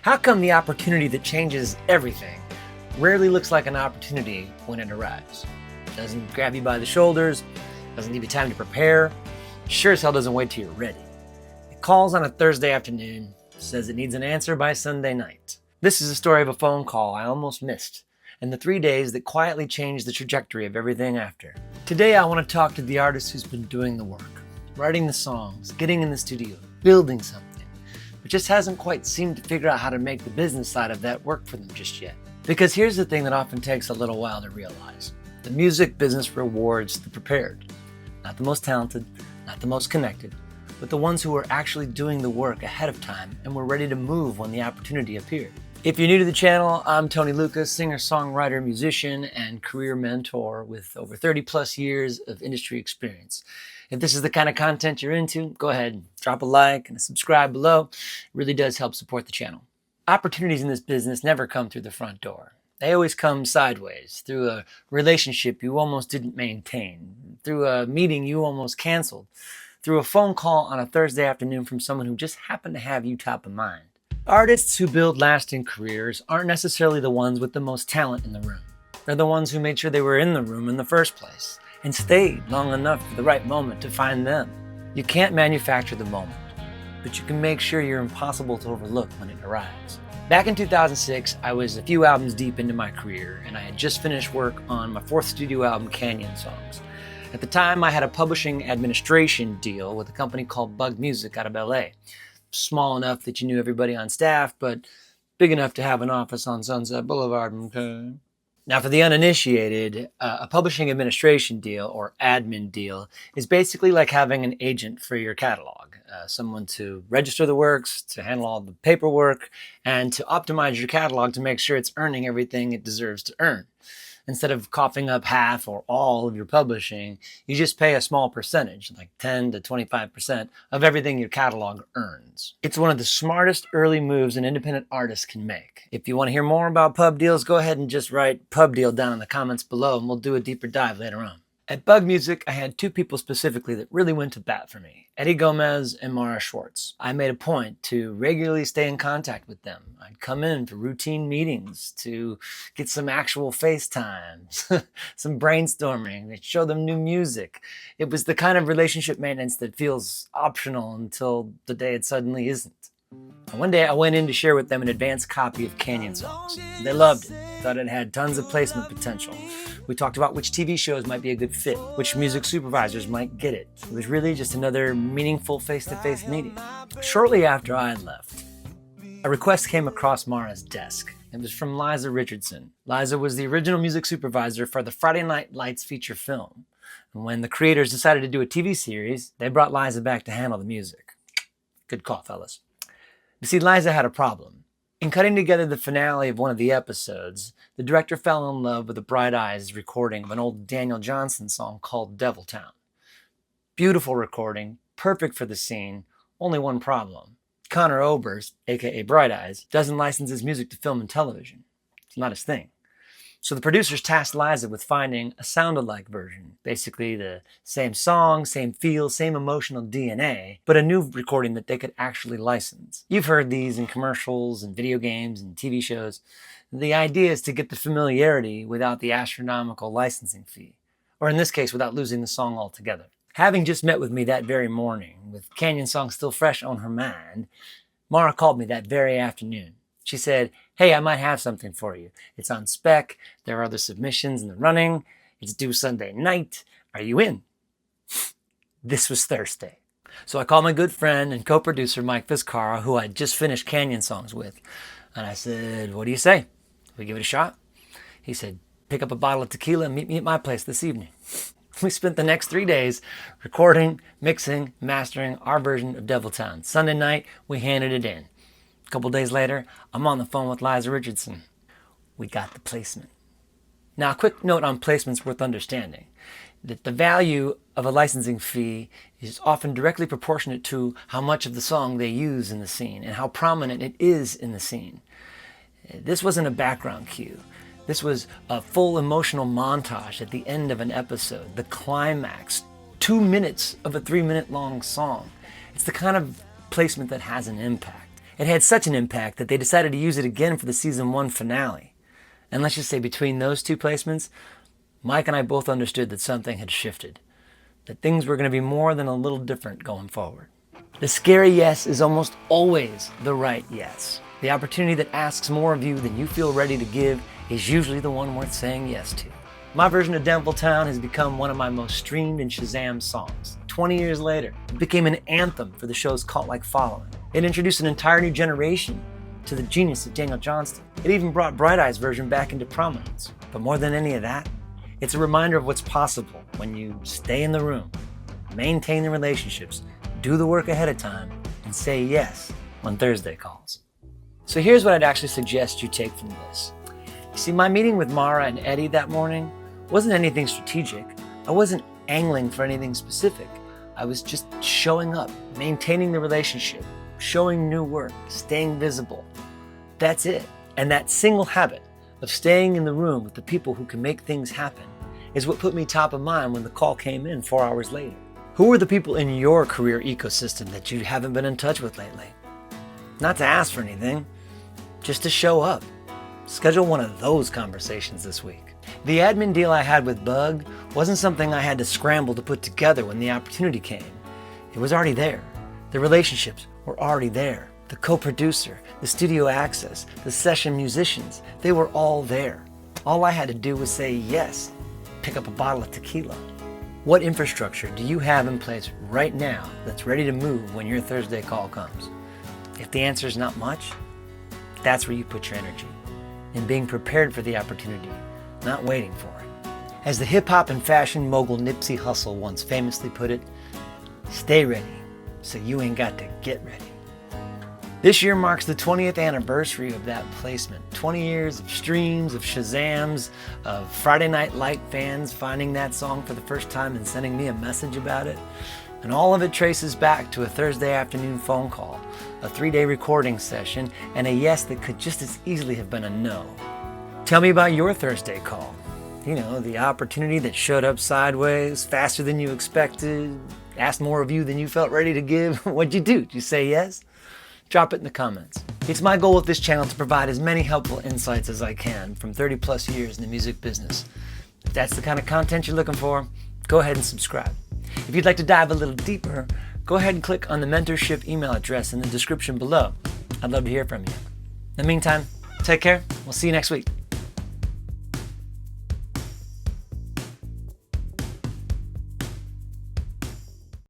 How come the opportunity that changes everything rarely looks like an opportunity when it arrives? Doesn't grab you by the shoulders, doesn't give you time to prepare, sure as hell doesn't wait till you're ready. It calls on a Thursday afternoon, says it needs an answer by Sunday night. This is a story of a phone call I almost missed, and the 3 days that quietly changed the trajectory of everything after. Today I want to talk to the artist who's been doing the work, writing the songs, getting in the studio, building something, but just hasn't quite seemed to figure out how to make the business side of that work for them just yet. Because here's the thing that often takes a little while to realize. The music business rewards the prepared. Not the most talented, not the most connected, but the ones who are actually doing the work ahead of time and were ready to move when the opportunity appeared. If you're new to the channel, I'm Tony Lucca, singer, songwriter, musician, and career mentor with over 30 plus years of industry experience. If this is the kind of content you're into, go ahead and drop a like and a subscribe below. It really does help support the channel. Opportunities in this business never come through the front door. They always come sideways, through a relationship you almost didn't maintain, through a meeting you almost canceled, through a phone call on a Thursday afternoon from someone who just happened to have you top of mind. Artists who build lasting careers aren't necessarily the ones with the most talent in the room. They're the ones who made sure they were in the room in the first place and stayed long enough for the right moment to find them. You can't manufacture the moment, but you can make sure you're impossible to overlook when it arrives. Back in 2006, I was a few albums deep into my career, and I had just finished work on my fourth studio album, Canyon Songs. At the time, I had a publishing administration deal with a company called Bug Music out of LA. Small enough that you knew everybody on staff, but big enough to have an office on Sunset Boulevard. Okay. Now, for the uninitiated, a publishing administration deal, or admin deal, is basically like having an agent for your catalog. Someone to register the works, to handle all the paperwork, and to optimize your catalog to make sure it's earning everything it deserves to earn. Instead of coughing up half or all of your publishing, you just pay a small percentage, like 10 to 25% of everything your catalog earns. It's one of the smartest early moves an independent artist can make. If you want to hear more about pub deals, go ahead and just write pub deal down in the comments below and we'll do a deeper dive later on. At Bug Music, I had two people specifically that really went to bat for me, Eddie Gomez and Mara Schwartz. I made a point to regularly stay in contact with them. I'd come in for routine meetings to get some actual FaceTimes, some brainstorming, they'd show them new music. It was the kind of relationship maintenance that feels optional until the day it suddenly isn't. One day I went in to share with them an advanced copy of Canyon Songs. They loved it, thought it had tons of placement potential. We talked about which TV shows might be a good fit, which music supervisors might get it. It was really just another meaningful face-to-face meeting. Shortly after I left, a request came across Mara's desk. It was from Liza Richardson. Liza was the original music supervisor for the Friday Night Lights feature film. And when the creators decided to do a TV series, they brought Liza back to handle the music. Good call, fellas. You see, Liza had a problem. In cutting together the finale of one of the episodes, the director fell in love with the Bright Eyes recording of an old Daniel Johnston song called Devil Town. Beautiful recording, perfect for the scene, only one problem. Conor Oberst, aka Bright Eyes, doesn't license his music to film and television. It's not his thing. So the producers tasked Liza with finding a sound-alike version. Basically the same song, same feel, same emotional DNA, but a new recording that they could actually license. You've heard these in commercials and video games and TV shows. The idea is to get the familiarity without the astronomical licensing fee. Or in this case, without losing the song altogether. Having just met with me that very morning, with Canyon Songs still fresh on her mind, Mara called me that very afternoon. She said, "Hey, I might have something for you. It's on spec. There are other submissions in the running. It's due Sunday night. Are you in?" This was Thursday. So I called my good friend and co-producer Mike Viscara, who I'd just finished Canyon Songs with. And I said, "What do you say? We give it a shot?" He said, "Pick up a bottle of tequila and meet me at my place this evening." We spent the next 3 days recording, mixing, mastering our version of Devil Town. Sunday night, we handed it in. A couple days later, I'm on the phone with Liza Richardson. We got the placement. Now, a quick note on placements worth understanding. That the value of a licensing fee is often directly proportionate to how much of the song they use in the scene and how prominent it is in the scene. This wasn't a background cue. This was a full emotional montage at the end of an episode, the climax, 2 minutes of a 3-minute long song. It's the kind of placement that has an impact. It had such an impact that they decided to use it again for the season 1 finale. And let's just say between those 2 placements, Mike and I both understood that something had shifted, that things were going to be more than a little different going forward. The scary yes is almost always the right yes. The opportunity that asks more of you than you feel ready to give is usually the one worth saying yes to. My version of Denville has become one of my most streamed and Shazam songs. 20 years later, it became an anthem for the show's cult-like following. It introduced an entire new generation to the genius of Daniel Johnston. It even brought Bright Eye's version back into prominence. But more than any of that, it's a reminder of what's possible when you stay in the room, maintain the relationships, do the work ahead of time, and say yes when Thursday calls. So here's what I'd actually suggest you take from this. You see, my meeting with Mara and Eddie that morning wasn't anything strategic. I wasn't angling for anything specific. I was just showing up, maintaining the relationship, showing new work, staying visible. That's it. And that single habit of staying in the room with the people who can make things happen is what put me top of mind when the call came in 4 hours later. Who are the people in your career ecosystem that you haven't been in touch with lately? Not to ask for anything, just to show up. Schedule one of those conversations this week. The admin deal I had with Bug wasn't something I had to scramble to put together when the opportunity came. It was already there. The relationships were already there. The co-producer, the studio access, the session musicians, they were all there. All I had to do was say yes, pick up a bottle of tequila. What infrastructure do you have in place right now that's ready to move when your Thursday call comes? If the answer is not much, that's where you put your energy, in being prepared for the opportunity, not waiting for it. As the hip-hop and fashion mogul Nipsey Hussle once famously put it, stay ready, so you ain't got to get ready. This year marks the 20th anniversary of that placement. 20 years of streams, of Shazams, of Friday Night Light fans finding that song for the first time and sending me a message about it. And all of it traces back to a Thursday afternoon phone call, a 3-day recording session, and a yes that could just as easily have been a no. Tell me about your Thursday call. You know, the opportunity that showed up sideways, faster than you expected, asked more of you than you felt ready to give. What'd you do? Did you say yes? Drop it in the comments. It's my goal with this channel to provide as many helpful insights as I can from 30 plus years in the music business. If that's the kind of content you're looking for, go ahead and subscribe. If you'd like to dive a little deeper, go ahead and click on the mentorship email address in the description below. I'd love to hear from you. In the meantime, take care. We'll see you next week.